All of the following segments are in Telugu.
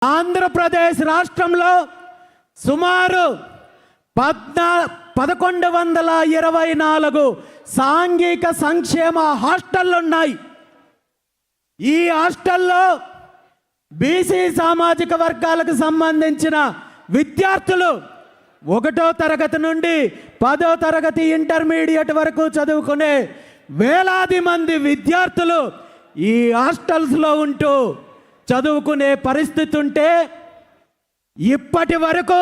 ఆంధ్రప్రదేశ్ రాష్ట్రంలో సుమారు 1124 సాంఘిక సంక్షేమ హాస్టళ్లు ఉన్నాయి. ఈ హాస్టల్లో బీసీ సామాజిక వర్గాలకు సంబంధించిన విద్యార్థులు 1వ తరగతి నుండి 10వ తరగతి ఇంటర్మీడియట్ వరకు చదువుకునే వేలాది మంది విద్యార్థులు ఈ హాస్టల్స్లో ఉంటూ చదువుకునే పరిస్థితి ఉంటే ఇప్పటి వరకు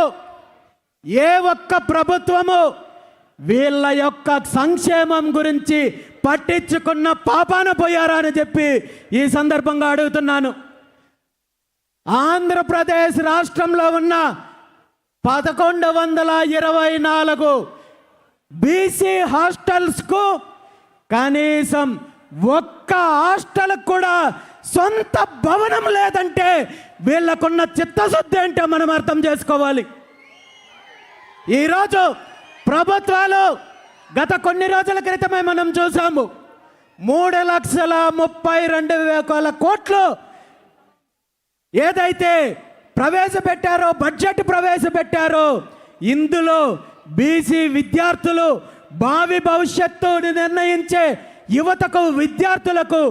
ఏ ఒక్క ప్రభుత్వము వీళ్ళ యొక్క సంక్షేమం గురించి పట్టించుకున్న పాపాన పోయారా అని చెప్పి ఈ సందర్భంగా అడుగుతున్నాను. ఆంధ్రప్రదేశ్ రాష్ట్రంలో ఉన్న 1124 బీసీ హాస్టల్స్కు కనీసం ఒక్క హాస్టల్ కూడా సొంత భవనం లేదంటే వీళ్ళకున్న చిత్తశుద్ధి ఏంటో మనం అర్థం చేసుకోవాలి. ఈరోజు ప్రభుత్వాలు గత కొన్ని రోజుల క్రితమే మనం చూసాము 3,32,000 కోట్లు ఏదైతే ప్రవేశపెట్టారో బడ్జెట్ ప్రవేశపెట్టారో ఇందులో బీసీ విద్యార్థులు భావి భవిష్యత్తుని నిర్ణయించే యువతకు విద్యార్థులకు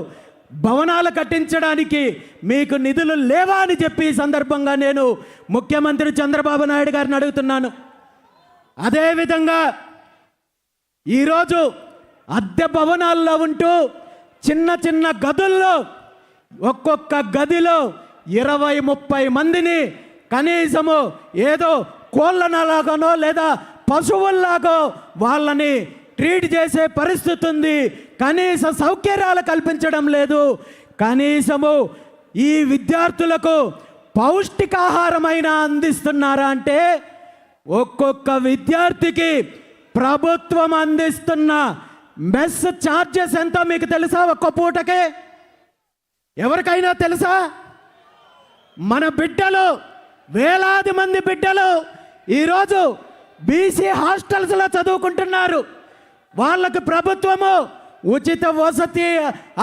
భవనాలు కట్టించడానికి మీకు నిధులు లేవా అని చెప్పి ఈ సందర్భంగా నేను ముఖ్యమంత్రి చంద్రబాబు నాయుడు గారిని అడుగుతున్నాను. అదేవిధంగా ఈరోజు అద్దె భవనాల్లో ఉంటూ చిన్న చిన్న గదుల్లో ఒక్కొక్క గదిలో 20-30 మందిని కనీసము ఏదో కోళ్ళలాగానో లేదా పశువుల్లాగో వాళ్ళని ట్రీట్ చేసే పరిస్థితి ఉంది. కనీస సౌకర్యాలు కల్పించడం లేదు. కనీసము ఈ విద్యార్థులకు పౌష్టికాహారమైన అందిస్తున్నారా అంటే ఒక్కొక్క విద్యార్థికి ప్రభుత్వం అందిస్తున్న మెస్ ఛార్జెస్ ఎంతో మీకు తెలుసా? ఒక్క పూటకే ఎవరికైనా తెలుసా? మన బిడ్డలు వేలాది మంది బిడ్డలు ఈరోజు బీసీ హాస్టల్స్లో చదువుకుంటున్నారు. వాళ్ళకు ప్రభుత్వము ఉచిత వసతి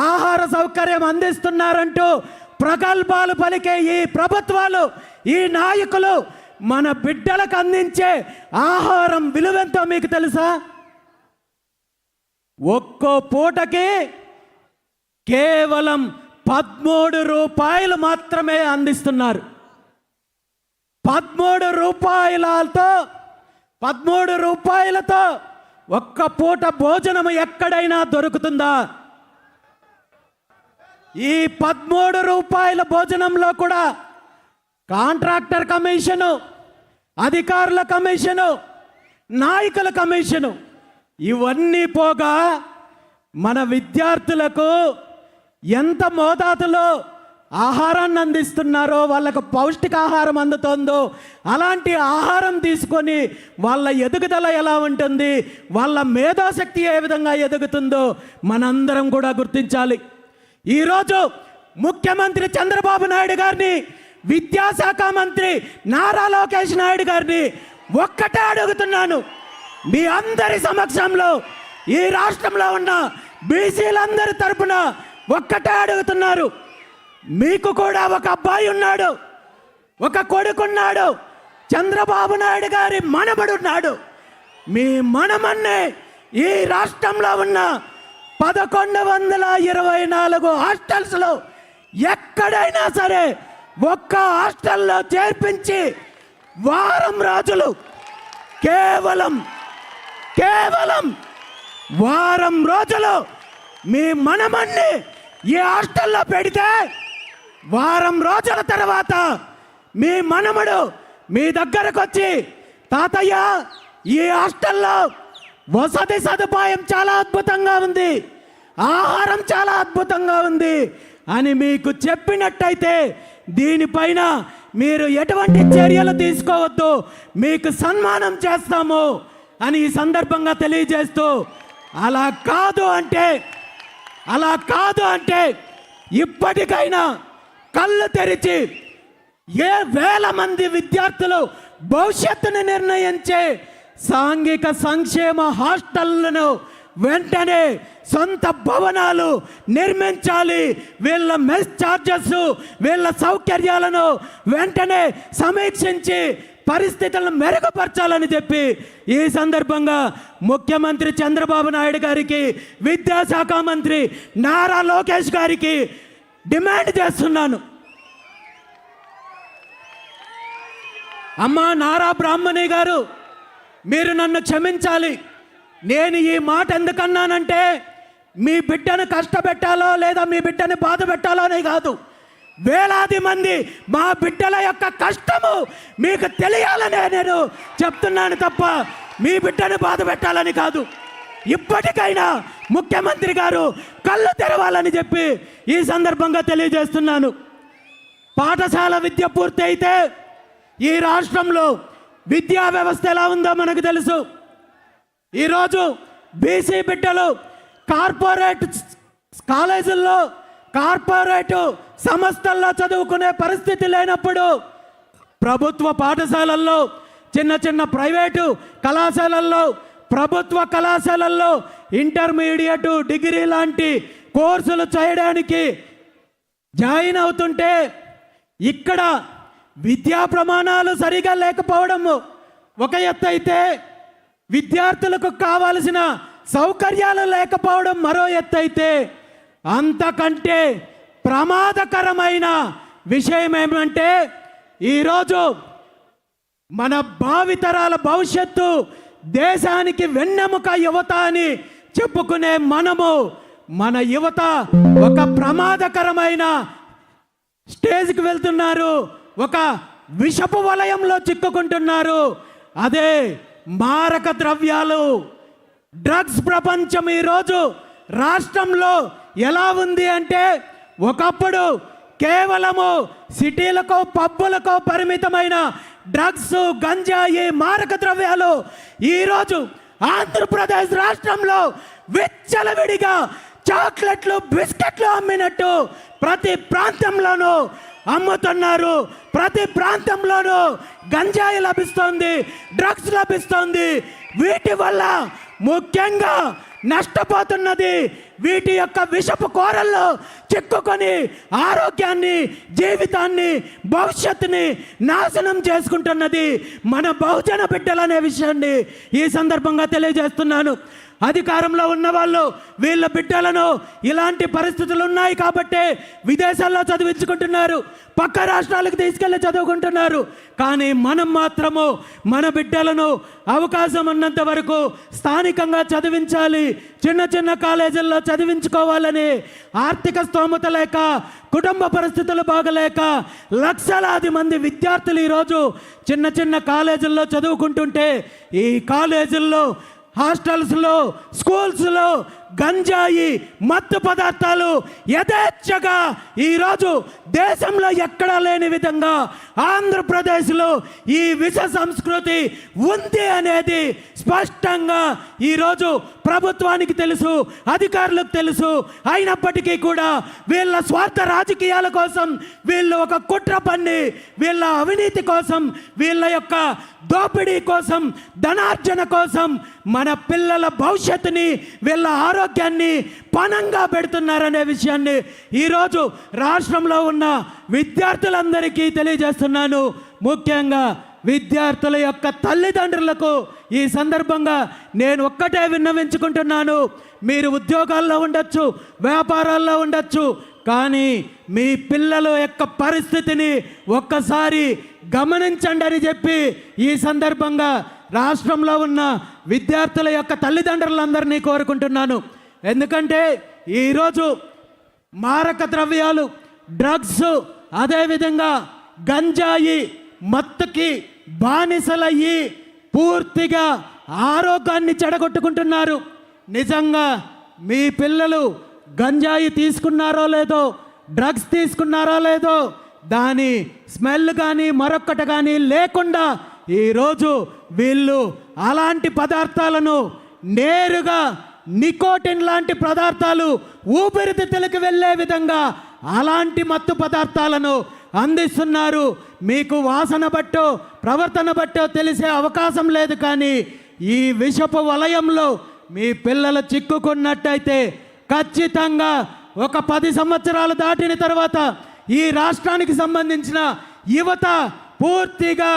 ఆహార సౌకర్యం అందిస్తున్నారంటూ ప్రగల్భాలు పలికే ఈ ప్రభుత్వాలు ఈ నాయకులు మన బిడ్డలకు అందించే ఆహారం విలువెంతో మీకు తెలుసా? ఒక్కో పూటకి కేవలం 13 రూపాయలు మాత్రమే అందిస్తున్నారు. 13 రూపాయలతో ఒక్క పూట భోజనం ఎక్కడైనా దొరుకుతుందా? ఈ 13 రూపాయల భోజనంలో కూడా కాంట్రాక్టర్ కమిషను, అధికారుల కమిషను, నాయకుల కమిషను ఇవన్నీ పోగా మన విద్యార్థులకు ఎంత మోతాదులో ఆహారాన్ని అందిస్తున్నారో, వాళ్ళకు పౌష్టికాహారం అందుతుందో అలాంటి ఆహారం తీసుకొని వాళ్ళ ఎదుగుదల ఎలా ఉంటుంది, వాళ్ళ మేధాశక్తి ఏ విధంగా ఎదుగుతుందో మనందరం కూడా గుర్తించాలి. ఈరోజు ముఖ్యమంత్రి చంద్రబాబు నాయుడు గారిని, విద్యాశాఖ మంత్రి నారా లోకేష్ నాయుడు గారిని ఒక్కటే అడుగుతున్నాను. మీ అందరి సమక్షంలో ఈ రాష్ట్రంలో ఉన్న బీసీలందరి తరపున ఒక్కటే అడుగుతున్నారు. మీకు కూడా ఒక అబ్బాయి ఉన్నాడు, ఒక కొడుకున్నాడు, చంద్రబాబు నాయుడు గారి మనమడున్నాడు. మీ మనమన్నే ఈ రాష్ట్రంలో ఉన్న 1124 హాస్టల్స్లో ఎక్కడైనా సరే ఒక్క హాస్టల్లో చేర్పించి వారం రోజులు కేవలం వారం రోజులు మీ మనమన్ని ఈ హాస్టల్లో పెడితే వారం రోజుల తర్వాత మీ మనమడు మీ దగ్గరకు వచ్చి తాతయ్య ఈ హాస్టల్లో వసతి సదుపాయం చాలా అద్భుతంగా ఉంది, ఆహారం చాలా అద్భుతంగా ఉంది అని మీకు చెప్పినట్టయితే దీనిపైన మీరు ఎటువంటి చర్యలు తీసుకోవద్దు, మీకు సన్మానం చేస్తాము అని ఈ సందర్భంగా తెలియజేస్తూ, అలా కాదు అంటే ఇప్పటికైనా కళ్ళు తెరిచి ఏ వేల మంది విద్యార్థులు భవిష్యత్తును నిర్ణయించే సాంఘిక సంక్షేమ హాస్టళ్లను వెంటనే సొంత భవనాలు నిర్మించాలి. వీళ్ళ మెస్ ఛార్జెస్, వీళ్ళ సౌకర్యాలను వెంటనే సమీక్షించి పరిస్థితులను మెరుగుపరచాలని చెప్పి ఈ సందర్భంగా ముఖ్యమంత్రి చంద్రబాబు నాయుడు గారికి, విద్యాశాఖ మంత్రి నారా లోకేష్ గారికి డిమాండ్ చేస్తున్నాను. అమ్మా నారా బ్రాహ్మణి గారు, మీరు నన్ను క్షమించాలి. నేను ఈ మాట ఎందుకన్నానంటే మీ బిడ్డను కష్టపెట్టాలో లేదా మీ బిడ్డని బాధ పెట్టాలో అని కాదు. వేలాది మంది మా బిడ్డల యొక్క కష్టము మీకు తెలియాలనే నేను చెప్తున్నాను తప్ప మీ బిడ్డను బాధ పెట్టాలని కాదు. ఇప్పటికైనా ముఖ్యమంత్రి గారు కళ్ళు తెరవాలని చెప్పి ఈ సందర్భంగా తెలియజేస్తున్నాను. పాఠశాల విద్య పూర్తి అయితే ఈ రాష్ట్రంలో విద్యా వ్యవస్థ ఎలా ఉందో మనకు తెలుసు. ఈరోజు బీసీ బిడ్డలు కార్పొరేట్ కాలేజీల్లో, కార్పొరేట్ సంస్థల్లో చదువుకునే పరిస్థితి లేనప్పుడు ప్రభుత్వ పాఠశాలల్లో, చిన్న చిన్న ప్రైవేటు కళాశాలల్లో, ప్రభుత్వ కళాశాలల్లో ఇంటర్మీడియట్, డిగ్రీ లాంటి కోర్సులు చేయడానికి జాయిన్ అవుతుంటే ఇక్కడ విద్యా ప్రమాణాలు సరిగా లేకపోవడము ఒక ఎత్తు అయితే, విద్యార్థులకు కావలసిన సౌకర్యాలు లేకపోవడం మరో ఎత్తు అయితే, అంతకంటే ప్రమాదకరమైన విషయం ఏమంటే ఈరోజు మన భావితరాల భవిష్యత్తు, దేశానికి వెన్నెముక యువత అని చెప్పుకునే మనము, మన యువత ఒక ప్రమాదకరమైన స్టేజ్కి వెళ్తున్నారు. ఒక విషపు వలయంలో చిక్కుకుంటున్నారు. అదే మారక ద్రవ్యాలు, డ్రగ్స్ ప్రపంచం ఈరోజు రాష్ట్రంలో ఎలా ఉంది అంటే, ఒకప్పుడు కేవలము సిటీలకు, పబ్బులకు పరిమితమైన డ్రగ్స్, గంజాయి, మారక ద్రవ్యాలు ఈరోజు ఆంధ్రప్రదేశ్ రాష్ట్రంలో విచ్చలవిడిగా చాక్లెట్లు, బిస్కెట్లు అమ్మినట్టు ప్రతి ప్రాంతంలోనూ అమ్ముతున్నారు. ప్రతి ప్రాంతంలోనూ గంజాయి లభిస్తోంది, డ్రగ్స్ లభిస్తోంది. వీటి వల్ల ముఖ్యంగా నష్టపోతున్నది వీటి యొక్క విషపు కోరల్లో చిక్కుకొని ఆరోగ్యాన్ని, జీవితాన్ని, భవిష్యత్తుని నాశనం చేసుకుంటున్నది మన బహుజన బిడ్డలనే విషయాన్ని ఈ సందర్భంగా తెలియజేస్తున్నాను. అధికారంలో ఉన్న వాళ్ళు వీళ్ళ బిడ్డలను ఇలాంటి పరిస్థితులు ఉన్నాయి కాబట్టి విదేశాల్లో చదివించుకుంటున్నారు, పక్క రాష్ట్రాలకు తీసుకెళ్ళి చదువుకుంటున్నారు. కానీ మనం మాత్రము మన బిడ్డలను అవకాశం ఉన్నంత వరకు స్థానికంగా చదివించాలి, చిన్న చిన్న కాలేజీల్లో చదివించుకోవాలని ఆర్థిక స్తోమత లేక, కుటుంబ పరిస్థితులు బాగలేక లక్షలాది మంది విద్యార్థులు ఈరోజు చిన్న చిన్న కాలేజీల్లో చదువుకుంటుంటే, ఈ కాలేజీల్లో, హాస్టల్స్లో, స్కూల్స్లో గంజాయి, మత్తు పదార్థాలు యథేచ్ఛగా ఈరోజు దేశంలో ఎక్కడా లేని విధంగా ఆంధ్రప్రదేశ్లో ఈ విష సంస్కృతి ఉంది అనేది స్పష్టంగా ఈరోజు ప్రభుత్వానికి తెలుసు, అధికారులకు తెలుసు. అయినప్పటికీ కూడా వీళ్ళ స్వార్థ రాజకీయాల కోసం, వీళ్ళు ఒక కుట్ర పన్ని, వీళ్ళ అవినీతి కోసం, వీళ్ళ యొక్క దోపిడీ కోసం, ధనార్జన కోసం మన పిల్లల భవిష్యత్తుని, వీళ్ళ ఆరోగ్యాన్ని పణంగా పెడుతున్నారనే విషయాన్ని ఈరోజు రాష్ట్రంలో ఉన్న విద్యార్థులందరికీ తెలియజేస్తున్నాను. ముఖ్యంగా విద్యార్థుల యొక్క తల్లిదండ్రులకు ఈ సందర్భంగా నేను ఒక్కటే విన్నవించుకుంటున్నాను. మీరు ఉద్యోగాల్లో ఉండొచ్చు, వ్యాపారాల్లో ఉండొచ్చు, కానీ మీ పిల్లల యొక్క పరిస్థితిని ఒక్కసారి గమనించండి అని చెప్పి ఈ సందర్భంగా రాష్ట్రంలో ఉన్న విద్యార్థుల యొక్క తల్లిదండ్రులందరినీ కోరుకుంటున్నాను. ఎందుకంటే ఈరోజు మారక ద్రవ్యాలు, డ్రగ్స్, అదేవిధంగా గంజాయి, మత్తుకి బానిసలయ్యి పూర్తిగా ఆరోగ్యాన్ని చెడగొట్టుకుంటున్నారు. నిజంగా మీ పిల్లలు గంజాయి తీసుకున్నారో లేదో, డ్రగ్స్ తీసుకున్నారో లేదో, దాని స్మెల్ కానీ మరొక్కటి కానీ లేకుండా ఈరోజు వీళ్ళు అలాంటి పదార్థాలను నేరుగా నికోటిన్ లాంటి పదార్థాలు ఊపిరితిత్తులకు వెళ్ళే విధంగా అలాంటి మత్తు పదార్థాలను అందిస్తున్నారు. మీకు వాసన బట్టో, ప్రవర్తన బట్టో తెలిసే అవకాశం లేదు. కానీ ఈ విషపు వలయంలో మీ పిల్లలు చిక్కుకున్నట్టయితే ఖచ్చితంగా ఒక 10 సంవత్సరాలు దాటిన తర్వాత ఈ రాష్ట్రానికి సంబంధించిన యువత పూర్తిగా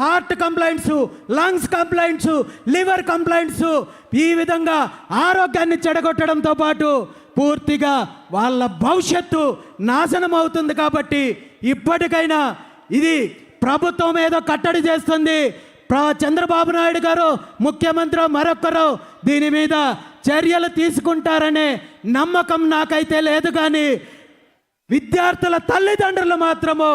heart complaints, lungs complaints, liver complaints, ఈ విధంగా ఆరోగ్యాన్ని చెడగొట్టడంతో పాటు పూర్తిగా వాళ్ళ భవిష్యత్తు నాశనం అవుతుంది. కాబట్టి ఇప్పటికైనా ఇది ప్రభుత్వం ఏదో కట్టడి చేస్తుంది, చంద్రబాబు నాయుడు గారు ముఖ్యమంత్రి మరొకరు దీని మీద చర్యలు తీసుకుంటారనే నమ్మకం నాకైతే లేదు. కానీ విద్యార్థుల తల్లిదండ్రులు మాత్రము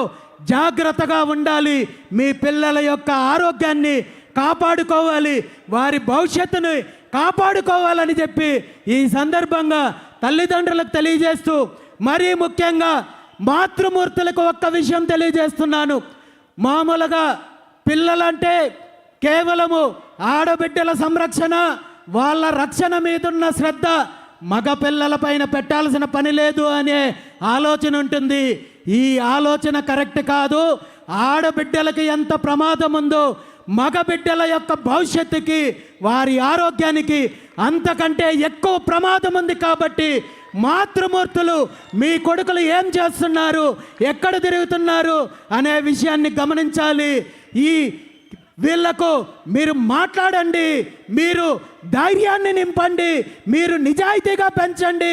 జాగ్రత్తగా ఉండాలి, మీ పిల్లల యొక్క ఆరోగ్యాన్ని కాపాడుకోవాలి, వారి భవిష్యత్తుని కాపాడుకోవాలని చెప్పి ఈ సందర్భంగా తల్లిదండ్రులకు తెలియజేస్తూ, మరీ ముఖ్యంగా మాతృమూర్తులకు ఒక్క విషయం తెలియజేస్తున్నాను. మామూలుగా పిల్లలంటే కేవలము ఆడబిడ్డల సంరక్షణ, వాళ్ళ రక్షణ మీదున్న శ్రద్ధ మగ పిల్లల పైన పెట్టాల్సిన పని లేదు అనే ఆలోచన ఉంటుంది. ఈ ఆలోచన కరెక్ట్ కాదు. ఆడబిడ్డలకి ఎంత ప్రమాదం ఉందో మగ బిడ్డల యొక్క భవిష్యత్తుకి, వారి ఆరోగ్యానికి అంతకంటే ఎక్కువ ప్రమాదం ఉంది. కాబట్టి మాతృమూర్తులు మీ కొడుకులు ఏం చేస్తున్నారు, ఎక్కడ తిరుగుతున్నారు అనే విషయాన్ని గమనించాలి. వీళ్లకు మీరు మాట్లాడండి, మీరు ధైర్యాన్ని నింపండి, మీరు నిజాయితీగా పెంచండి.